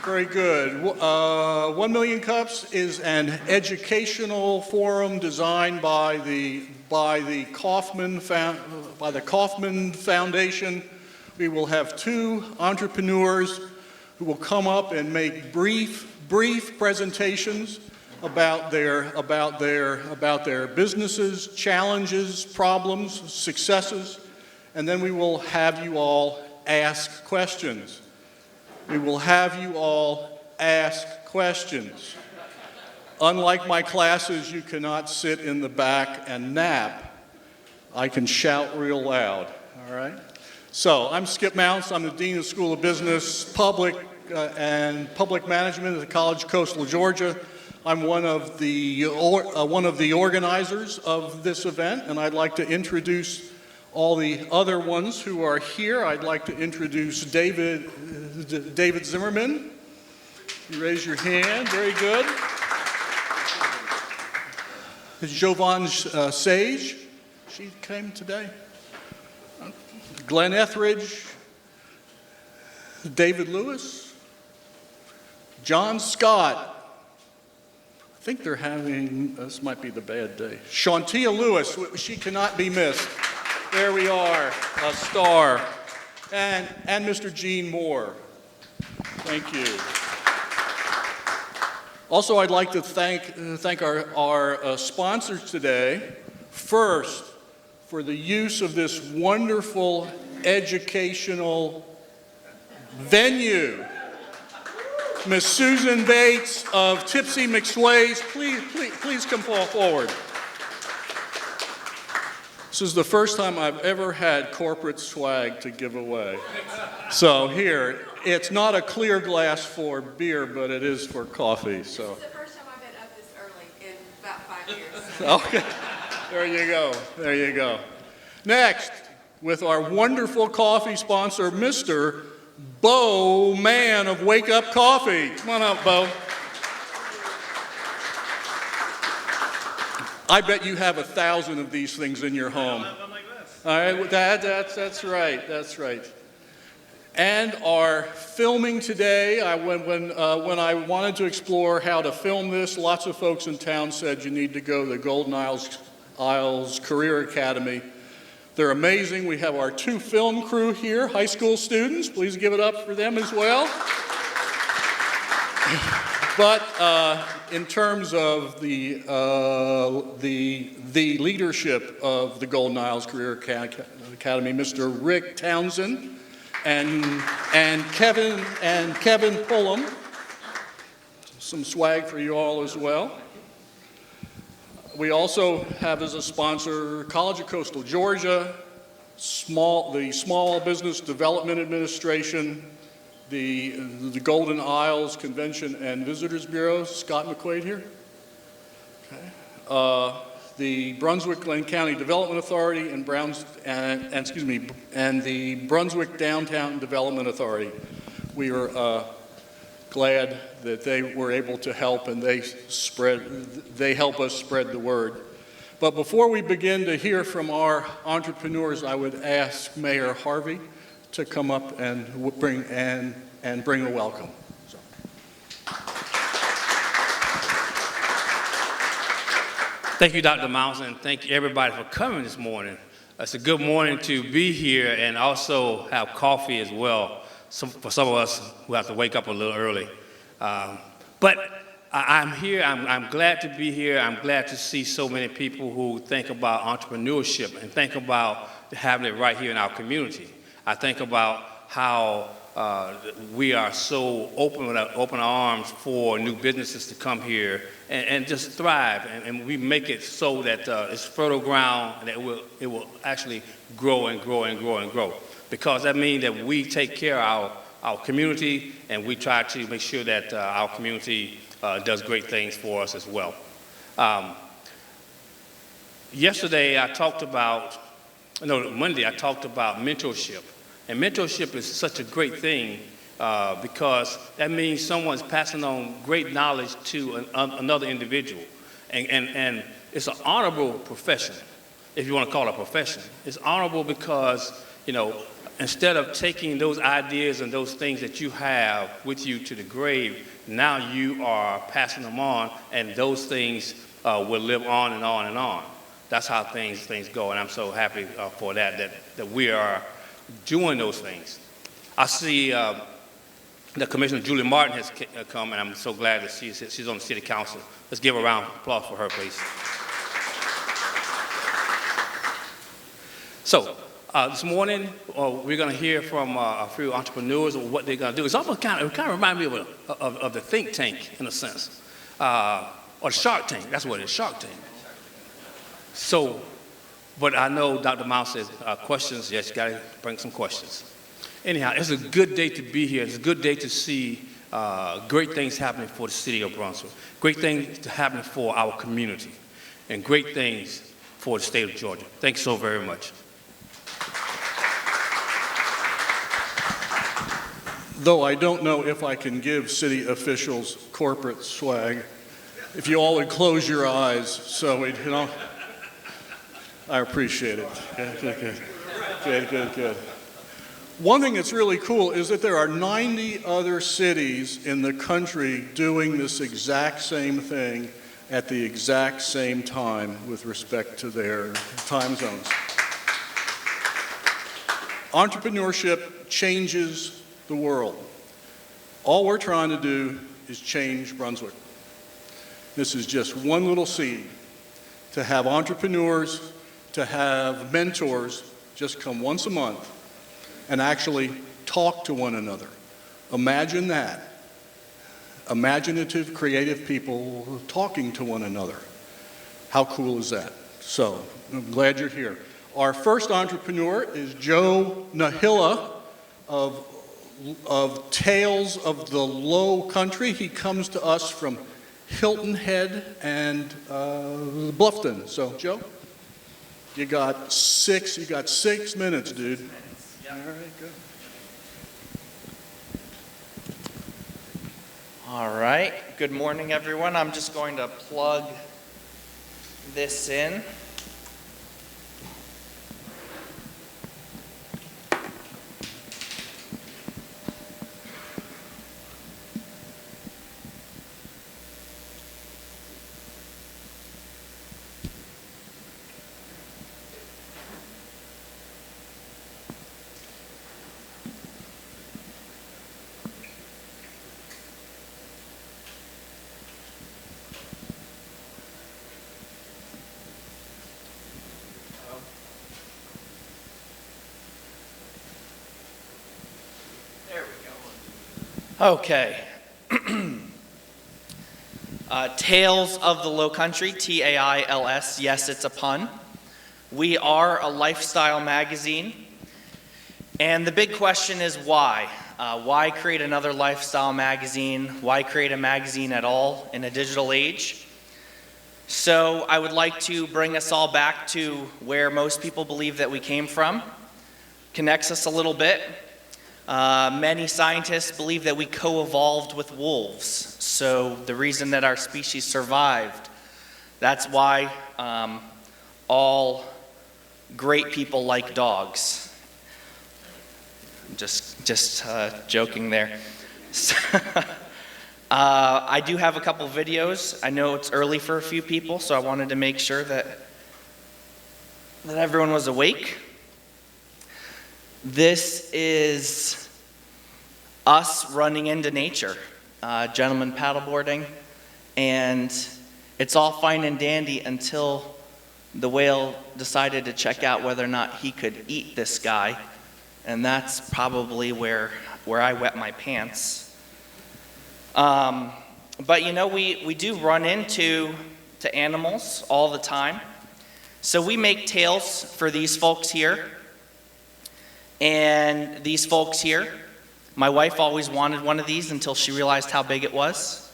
Very good. 1 Million Cups is an educational forum designed by the Kaufman Foundation. We will have two entrepreneurs who will come up and make brief presentations about their businesses, challenges, problems, successes, and then we will have you all ask questions. Unlike my classes, you cannot sit in the back and nap. I can shout real loud, all right? So, I'm Skip Mounts. I'm the Dean of the School of Business, Public Management at the College of Coastal Georgia. I'm one of the organizers of this event, and I'd like to introduce all the other ones who are here. I'd like to introduce David Zimmerman. You raise your hand, very good. Jovan Sage, she came today. Glenn Etheridge, David Lewis, John Scott. I think they're having, this might be the bad day. Shantia Lewis, she cannot be missed. There we are, a star. And Mr. Gene Moore. Thank you. Also, I'd like to thank our sponsors today. First, for the use of this wonderful educational venue. Miss Susan Bates of Tipsy McSway's, please come forward. This is the first time I've ever had corporate swag to give away. So here, it's not a clear glass for beer, but it is for coffee. So. This is the first time I've been up this early in about 5 years. So. Okay, there you go. Next, with our wonderful coffee sponsor, Mr. Bo Mann of Wake Up Coffee. Come on up, Bo. I bet you have 1,000 of these things in your home. I'm like this. All right, that's right. And our filming today, when I wanted to explore how to film this, lots of folks in town said you need to go to the Golden Isles Career Academy. They're amazing. We have our 2 film crew here, high school students. Please give it up for them as well. But in terms of the leadership of the Golden Isles Career Academy, Mr. Rick Townsend and Kevin Pullum, some swag for you all as well. We also have as a sponsor College of Coastal Georgia, the Small Business Development Administration, the Golden Isles Convention and Visitors Bureau. Scott McQuaid here. Okay. The Brunswick-Glenn County Development Authority and the Brunswick Downtown Development Authority. We are glad that they were able to help, and they help us spread the word. But before we begin to hear from our entrepreneurs, I would ask Mayor Harvey to come up and bring a welcome. So. Thank you, Dr. Mounts, and thank you everybody for coming this morning. It's a good morning to be here and also have coffee as well. For some of us who have to wake up a little early. But I'm here, I'm glad to be here. I'm glad to see so many people who think about entrepreneurship and think about having it right here in our community. I think about how we are so open with open arms for new businesses to come here and just thrive. And we make it so that it's fertile ground and that it will actually grow and grow and grow and grow. Because that means that we take care of our community, and we try to make sure that our community does great things for us as well. Monday I talked about mentorship. And mentorship is such a great thing because that means someone's passing on great knowledge to another individual. And it's an honorable profession, if you want to call it a profession. It's honorable because, instead of taking those ideas and those things that you have with you to the grave, now you are passing them on, and those things will live on and on and on. That's how things go, and I'm so happy for that we are doing those things. I see the Commissioner Julie Martin has come, and I'm so glad that she's on the City Council. Let's give a round of applause for her, please. So, this morning, we're going to hear from a few entrepreneurs of what they're going to do. It's almost kind of reminds me of the think tank, in a sense, or the Shark Tank. That's what it is, Shark Tank. So, but I know Dr. Mouse says questions. Yes, you got to bring some questions. Anyhow, it's a good day to be here. It's a good day to see great things happening for the city of Brunswick, great things happening for our community, and great things for the state of Georgia. Thanks so very much. Though I don't know if I can give city officials corporate swag, if you all would close your eyes, so we, I appreciate it. Good. One thing that's really cool is that there are 90 other cities in the country doing this exact same thing at the exact same time with respect to their time zones. Entrepreneurship changes the world. All we're trying to do is change Brunswick. This is just one little seed to have entrepreneurs, to have mentors just come once a month and actually talk to one another. Imagine that. Imaginative, creative people talking to one another. How cool is that? So, I'm glad you're here. Our first entrepreneur is Joe Nehila of Tales of the Lowcountry. He comes to us from Hilton Head and Bluffton. So, Joe, you got 6 minutes, dude. Yep. All right, good. All right. Good morning, everyone. I'm just going to plug this in. Okay. Tales of the Lowcountry, T-A-I-L-S. Yes, it's a pun. We are a lifestyle magazine. And the big question is why? Why create another lifestyle magazine? Why create a magazine at all in a digital age? So I would like to bring us all back to where most people believe that we came from. Connects us a little bit. Many scientists believe that we co-evolved with wolves. So the reason that our species survived, that's why all great people like dogs. Just joking there. I do have a couple videos. I know it's early for a few people, so I wanted to make sure that everyone was awake. This is us running into nature, gentlemen paddleboarding, and it's all fine and dandy until the whale decided to check out whether or not he could eat this guy, and that's probably where I wet my pants. But you know, we do run into animals all the time, so we make tails for these folks here. And these folks here, my wife always wanted one of these until she realized how big it was.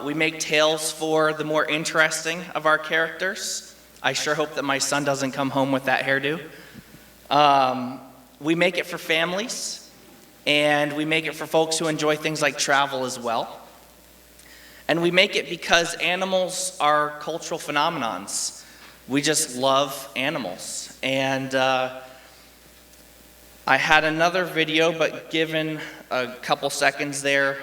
We make tails for the more interesting of our characters. I sure hope that my son doesn't come home with that hairdo. We make it for families, and we make it for folks who enjoy things like travel as well. And we make it because animals are cultural phenomenons. We just love animals. And I had another video, but given a couple seconds there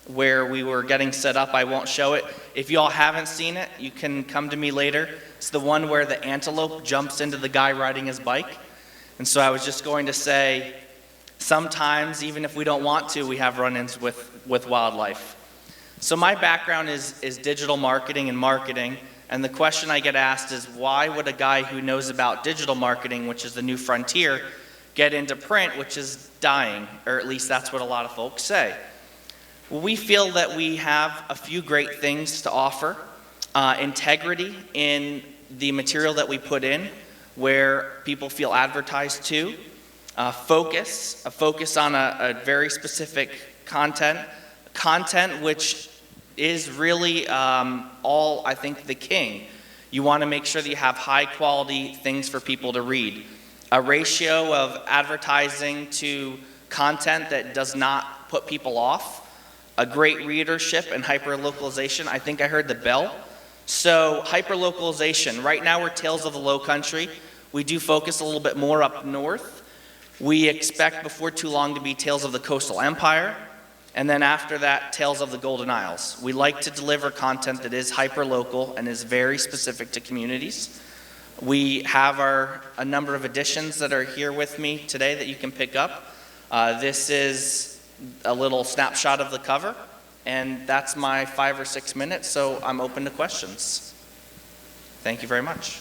where we were getting set up, I won't show it. If you all haven't seen it, you can come to me later. It's the one where the antelope jumps into the guy riding his bike. And so I was just going to say, sometimes, even if we don't want to, we have run-ins with wildlife. So my background is digital marketing, and the question I get asked is, why would a guy who knows about digital marketing, which is the new frontier, get into print, which is dying? Or at least that's what a lot of folks say. Well, we feel that we have a few great things to offer. Integrity in the material that we put in, where people feel advertised to. A focus on a very specific content which is really all, I think, the king. You want to make sure that you have high quality things for people to read. A ratio of advertising to content that does not put people off. A great readership and hyperlocalization. I think I heard the bell. So hyperlocalization, right now we're Tales of the Lowcountry. We do focus a little bit more up north. We expect before too long to be Tales of the Coastal Empire, and then after that, Tales of the Golden Isles. We like to deliver content that is hyperlocal and is very specific to communities. We have a number of editions that are here with me today that you can pick up. This is a little snapshot of the cover, and that's my 5 or 6 minutes, so I'm open to questions. Thank you very much.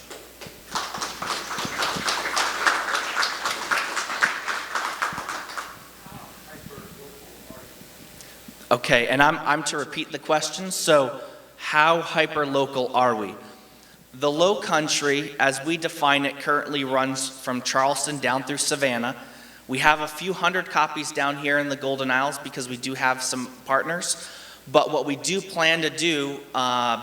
Okay, and I'm to repeat the question. So, how hyperlocal are we? The Lowcountry, as we define it, currently runs from Charleston down through Savannah. We have a few hundred copies down here in the Golden Isles because we do have some partners. But what we do plan to do,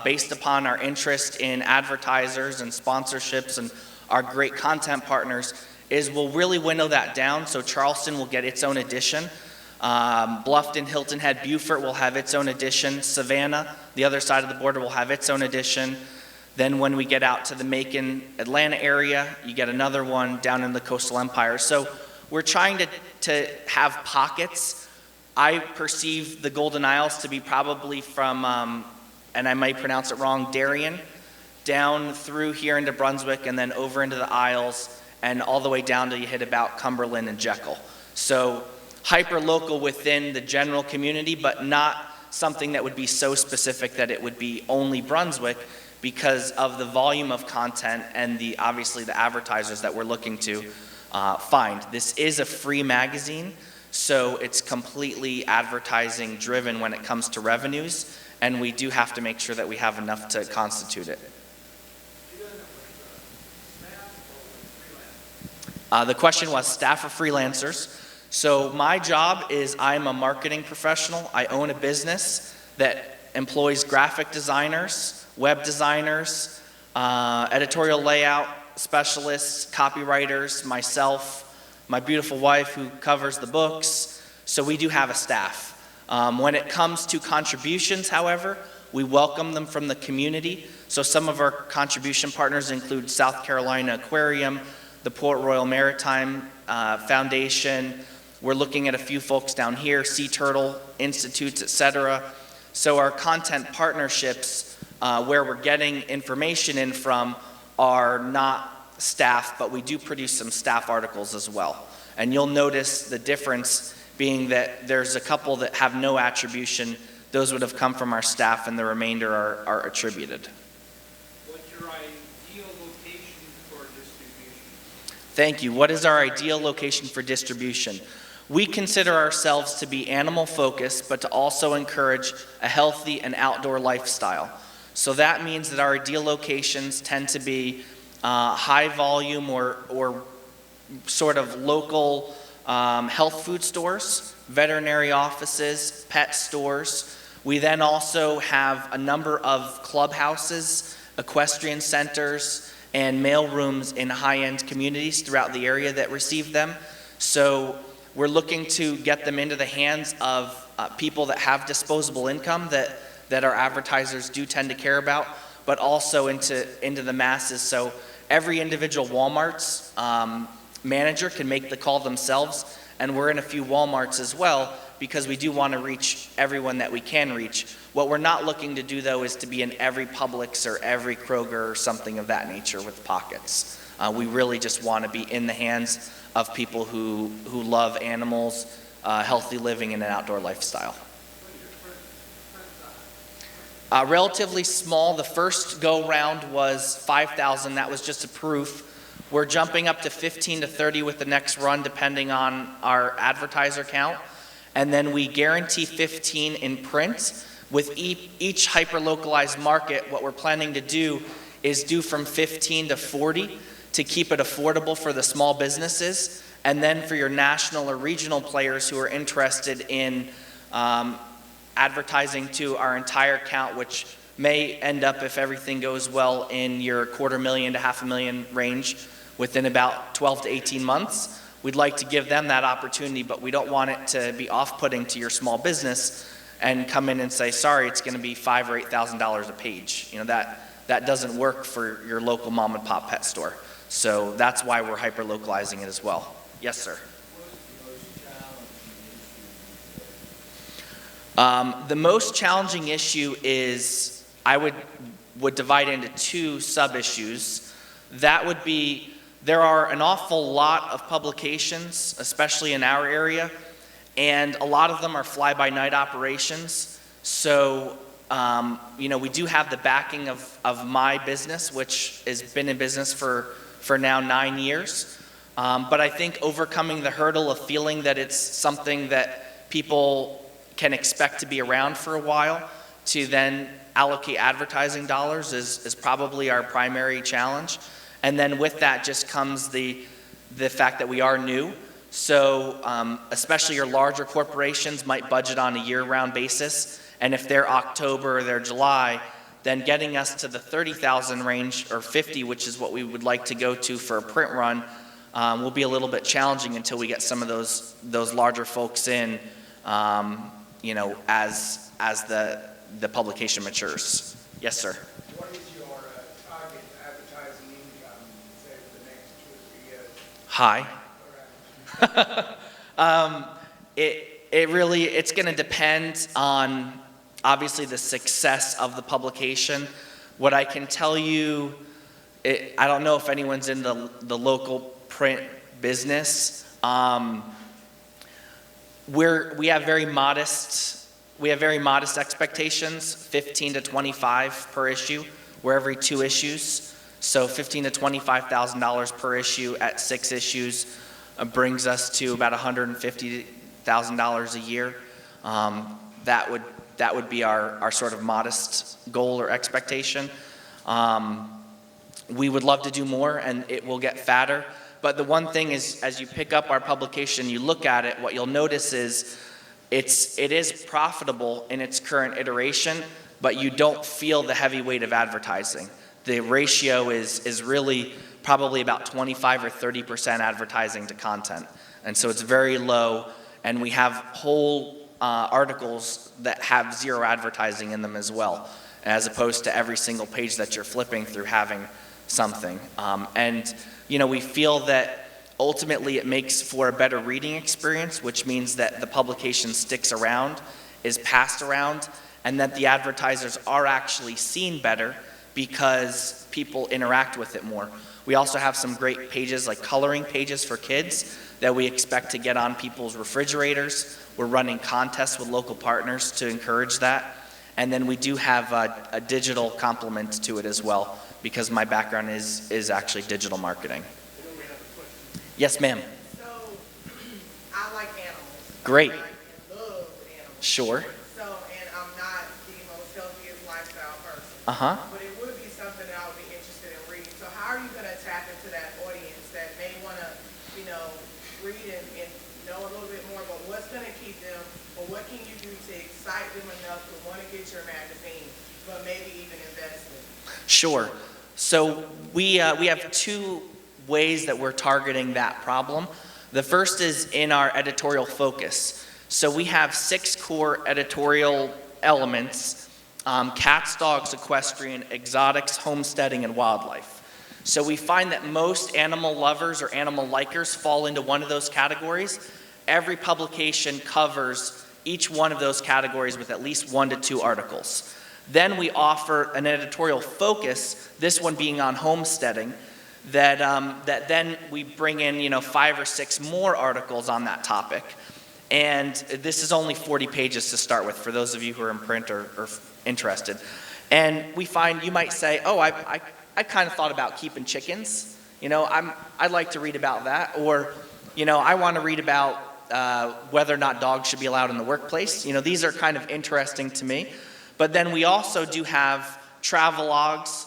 based upon our interest in advertisers and sponsorships and our great content partners, is we'll really winnow that down. So Charleston will get its own edition. Bluffton, Hilton Head, Beaufort will have its own edition. Savannah, the other side of the border, will have its own edition. Then when we get out to the Macon, Atlanta area, you get another one down in the Coastal Empire. So we're trying to have pockets. I perceive the Golden Isles to be probably from, and I might pronounce it wrong, Darien, down through here into Brunswick, and then over into the Isles, and all the way down till you hit about Cumberland and Jekyll. So hyper-local within the general community, but not something that would be so specific that it would be only Brunswick, because of the volume of content and obviously the advertisers that we're looking to find. This is a free magazine, so it's completely advertising driven when it comes to revenues, and we do have to make sure that we have enough to constitute it. The question was staff or freelancers. So my job is I'm a marketing professional. I own a business that employs graphic designers, web designers, editorial layout specialists, copywriters, myself, my beautiful wife who covers the books. So we do have a staff. When it comes to contributions, however, we welcome them from the community. So some of our contribution partners include South Carolina Aquarium, the Port Royal Maritime Foundation. We're looking at a few folks down here, Sea Turtle Institutes, etc. So our content partnerships, where we're getting information in from, are not staff, but we do produce some staff articles as well. And you'll notice the difference being that there's a couple that have no attribution. Those would have come from our staff, and the remainder are attributed. What's your ideal location for distribution? Thank you. What is our ideal location for distribution? We consider ourselves to be animal focused, but to also encourage a healthy and outdoor lifestyle. So that means that our ideal locations tend to be high volume or sort of local health food stores, veterinary offices, pet stores. We then also have a number of clubhouses, equestrian centers, and mail rooms in high-end communities throughout the area that receive them. So we're looking to get them into the hands of people that have disposable income that our advertisers do tend to care about, but also into the masses. So every individual Walmart's manager can make the call themselves, and we're in a few Walmarts as well because we do want to reach everyone that we can reach. What we're not looking to do, though, is to be in every Publix or every Kroger or something of that nature with pockets. We really just want to be in the hands of people who love animals, healthy living, and an outdoor lifestyle. Relatively small. The first go-round was 5,000. That was just a proof. We're jumping up to 15 to 30 with the next run, depending on our advertiser count. And then we guarantee 15 in print. With each hyper-localized market, what we're planning to do is do from 15 to 40 to keep it affordable for the small businesses. And then for your national or regional players who are interested in advertising to our entire count, which may end up, if everything goes well, in your $250,000 to $500,000 range within about 12 to 18 months. We'd like to give them that opportunity, but we don't want it to be off-putting to your small business and come in and say, sorry, it's going to be $5,000 or $8,000 a page. You know, that doesn't work for your local mom and pop pet store. So that's why we're hyper-localizing it as well. Yes, sir. The most challenging issue is, I would divide into two sub-issues. That would be, there are an awful lot of publications, especially in our area, and a lot of them are fly-by-night operations. So, we do have the backing of my business, which has been in business for now 9 years. But I think overcoming the hurdle of feeling that it's something that people can expect to be around for a while, to then allocate advertising dollars is probably our primary challenge. And then with that just comes the fact that we are new. So especially your larger corporations might budget on a year-round basis. And if they're October or they're July, then getting us to the 30,000 range or 50, which is what we would like to go to for a print run, will be a little bit challenging until we get some of those larger folks in, as the publication matures. Yes, sir. What is your target advertising income, say, for the next 2 or 3 years? High. It's going to depend on, obviously, the success of the publication. What I can tell you, I don't know if anyone's in the local print business. We have very modest expectations, 15 to 25 per issue. We're every 2 issues, so $15,000 to $25,000 per issue at 6 issues brings us to about $150,000 a year. That would be our sort of modest goal or expectation. We would love to do more, and it will get fatter. But the one thing is, as you pick up our publication, you look at it, what you'll notice is it is profitable in its current iteration, but you don't feel the heavy weight of advertising. The ratio is really probably about 25 or 30% advertising to content. And so it's very low, and we have whole articles that have 0 advertising in them as well, as opposed to every single page that you're flipping through having something. We feel that ultimately it makes for a better reading experience, which means that the publication sticks around, is passed around, and that the advertisers are actually seen better because people interact with it more. We also have some great pages, like coloring pages for kids, that we expect to get on people's refrigerators. We're running contests with local partners to encourage that. And then we do have a digital complement to it as well, because my background is actually digital marketing. Yes, ma'am. So, I like animals. Great. I love animals. Sure. So, and I'm not the most healthiest lifestyle person. Uh-huh. But it would be something that I would be interested in reading. So how are you going to tap into that audience that may want to, read and know a little bit more, but what's going to keep them, or what can you do to excite them enough to want to get your magazine, but maybe even invest in it? Sure. So we have 2 ways that we're targeting that problem. The first is in our editorial focus. So we have 6 core editorial elements: cats, dogs, equestrian, exotics, homesteading, and wildlife. So we find that most animal lovers or animal likers fall into one of those categories. Every publication covers each one of those categories with at least 1 to 2 articles. Then we offer an editorial focus, this one being on homesteading, that then we bring in 5 or 6 more articles on that topic. And this is only 40 pages to start with for those of you who are in print or interested. And we find, you might say, oh, I kind of thought about keeping chickens. I'd like to read about that. Or, I want to read about whether or not dogs should be allowed in the workplace. These are kind of interesting to me. But then we also do have travelogues.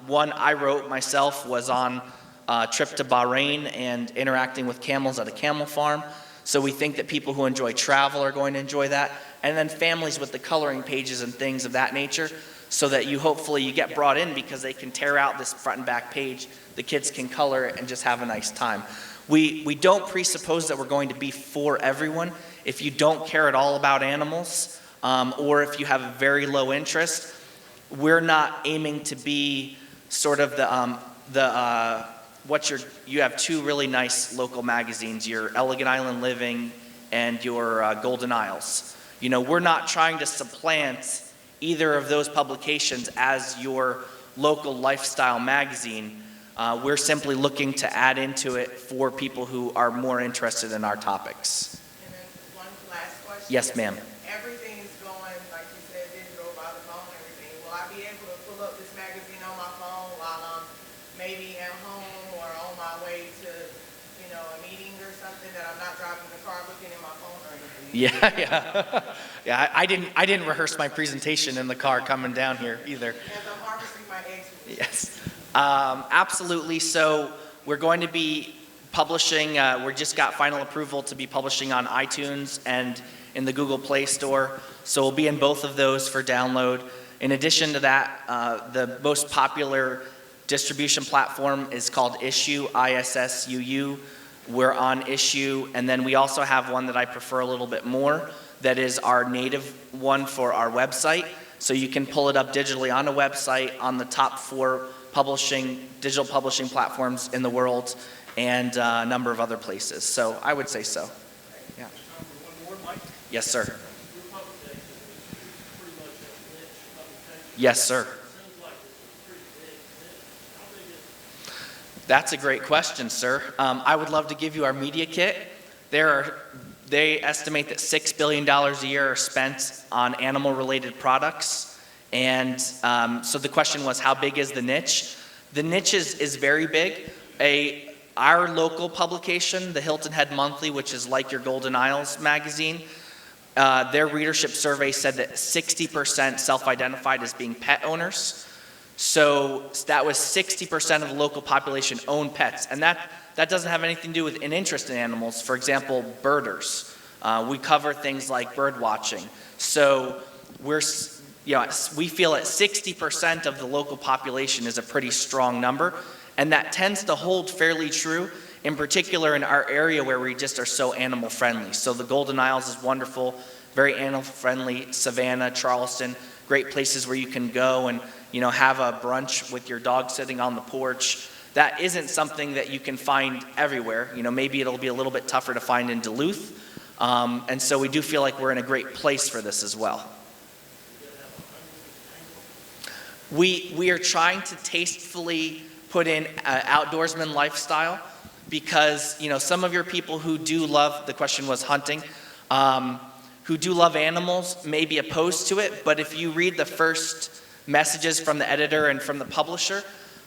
One I wrote myself was on a trip to Bahrain and interacting with camels at a camel farm. So we think that people who enjoy travel are going to enjoy that. And then families with the coloring pages and things of that nature, so that hopefully you get brought in because they can tear out this front and back page, the kids can color it and just have a nice time. We don't presuppose that we're going to be for everyone. If you don't care at all about animals, or if you have a very low interest, we're not aiming to be sort of you have 2 really nice local magazines, your Elegant Island Living and your Golden Isles. We're not trying to supplant either of those publications as your local lifestyle magazine. We're simply looking to add into it for people who are more interested in our topics. And then one last question. Yes, ma'am. Everything's going, like you said, digital by the phone and everything. Will I be able to pull up this magazine on my phone while I'm maybe at home or on my way to, a meeting or something, that I'm not driving the car looking in my phone or anything? Yeah. I didn't rehearse my presentation in the car coming down here either. As I'm harvesting my eggs. Yes, absolutely. So we're going to be publishing, we just got final approval to be publishing on iTunes and in the Google Play Store. So we'll be in both of those for download. In addition to that, the most popular distribution platform is called Issuu, ISSUU. We're on Issuu, and then we also have one that I prefer a little bit more, that is our native one for our website. So you can pull it up digitally on a website on the top 4 digital publishing platforms in the world, and a number of other places. So I would say so. Yeah. Yes, sir. Yes, sir. That's a great question, sir. I would love to give you our media kit. They estimate that $6 billion a year are spent on animal-related products. And so the question was, how big is the niche? The niche is very big. Our local publication, the Hilton Head Monthly, which is like your Golden Isles magazine, their readership survey said that 60% self-identified as being pet owners. So that was 60% of the local population own pets. And that doesn't have anything to do with an interest in animals. For example, birders. We cover things like bird watching. So we feel that 60% of the local population is a pretty strong number. And that tends to hold fairly true, in particular in our area where we just are so animal friendly. So the Golden Isles is wonderful, very animal friendly. Savannah, Charleston, great places where you can go and have a brunch with your dog sitting on the porch. That isn't something that you can find everywhere. Maybe it'll be a little bit tougher to find in Duluth. And so we do feel like we're in a great place for this as well. We are trying to tastefully put in outdoorsman lifestyle, because some of your people who do love, the question was hunting, who do love animals may be opposed to it, but if you read the first messages from the editor and from the publisher,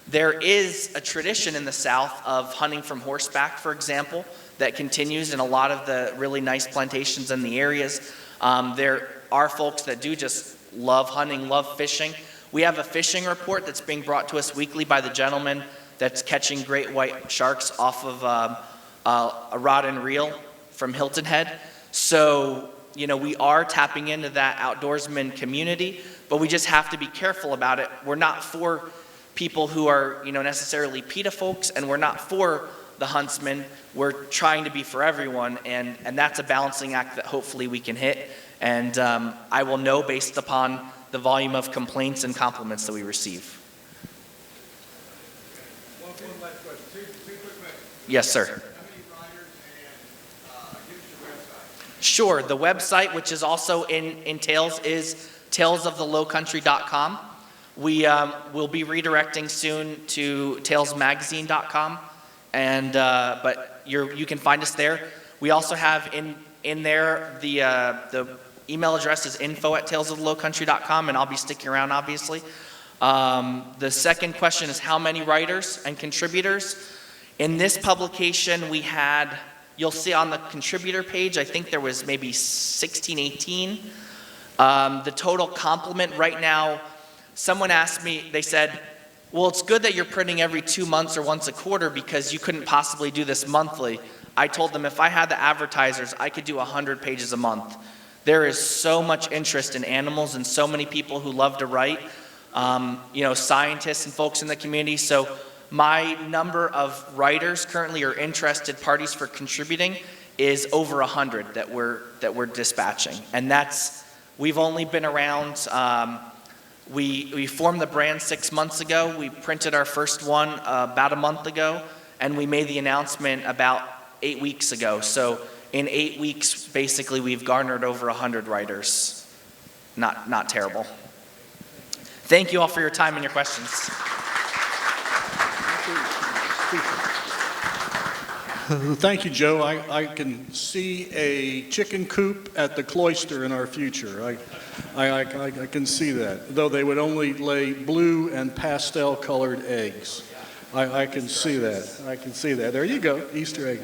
there is a tradition in the South of hunting from horseback, for example, that continues in a lot of the really nice plantations in the areas. There are folks that do just love hunting, love fishing. We have a fishing report that's being brought to us weekly by the gentleman that's catching great white sharks off of a rod and reel from Hilton Head. So, we are tapping into that outdoorsman community, but we just have to be careful about it. We're not for people who are, necessarily PETA folks, and we're not for the huntsman. We're trying to be for everyone, and that's a balancing act that hopefully we can hit. And I will know based upon the volume of complaints and compliments that we receive. One One last question, two quick questions. Yes, sir. How many riders and give us your website? Sure. The website, which is also in Tails, is talesoftheLowcountry.com. We will be redirecting soon to talesmagazine.com, and but you can find us there. We also have in there the email address is info@talesoftheLowcountry.com, and I'll be sticking around, obviously. The second question is how many writers and contributors. In this publication, we had, you'll see on the contributor page, I think there was maybe 16, 18. The total complement right now, someone asked me, they said, well, it's good that you're printing every 2 months or once a quarter because you couldn't possibly do this monthly. I told them if I had the advertisers, I could do 100 pages a month. There is so much interest in animals and so many people who love to write, scientists and folks in the community. So my number of writers currently or interested parties for contributing is over 100 that we're dispatching. And we've only been around, we formed the brand 6 months ago. We printed our first one about a month ago, and we made the announcement about 8 weeks ago. So in 8 weeks, basically, we've garnered over 100 writers. Not terrible. Thank you all for your time and your questions. Thank you, Joe. I can see a chicken coop at the cloister in our future. I can see that, though they would only lay blue and pastel colored eggs. I can see that. I can see that. There you go, Easter egg.